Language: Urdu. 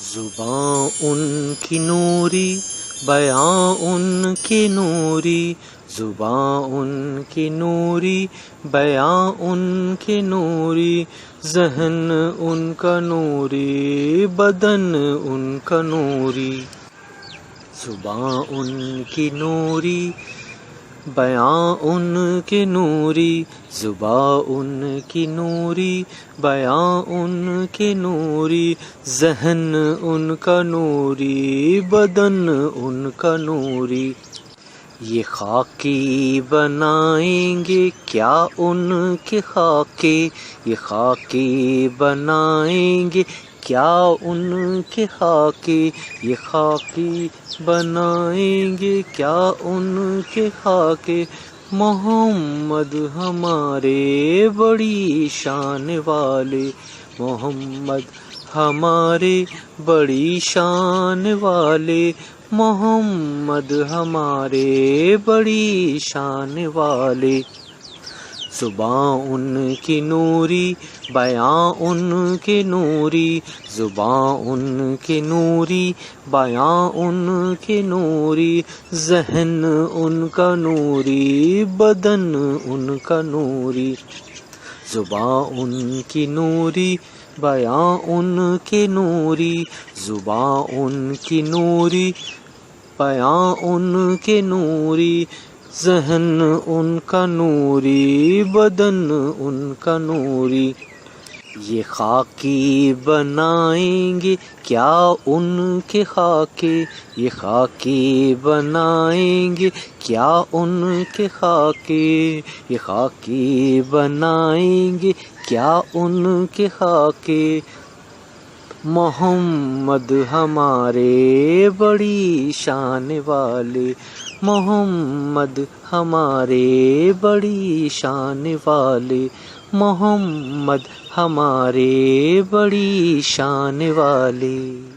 زباں ان کی نوری، بیاں ان کی نوری، زباں ان کی نوری، بیاں ان کی نوری، ذہن ان کا نوری، بدن ان کا نوری۔ زباں ان کی نوری، بیاں ان کی نوری، زباں ان کی نوری، بیاں ان کی نوری، ذہن ان کا نوری، بدن ان کا نوری۔ یہ خاکی بنائیں گے کیا ان کے خاکے، یہ خاکی بنائیں گے کیا ان کے خاکے، یہ خاکی بنائیں گے کیا ان کے خاکے۔ محمد ہمارے بڑی شان والے، محمد ہمارے بڑی شان والے، محمد ہمارے بڑی شان والے۔ زباں ان کی نوری، بیاں ان کی نوری، زباں ان کی نوری، بیاں ان کی نوری، ذہن ان کا نوری، بدن ان کا نوری۔ زباں ان کی نوری، بیاں ان کی نوری، زباں ان کی نوری، بیاں ان کی نوری، ذہن ان کا نوری، بدن ان کا نوری۔ یہ خاکی بنائیں گے کیا ان کے خاکے، یہ خاکی بنائیں گے کیا ان کے خاکے، یہ خاکی بنائیں گے کیا ان کے خاکے۔ محمد ہمارے بڑی شان والے، محمد ہمارے بڑی شان والے، محمد ہمارے بڑی شان والے۔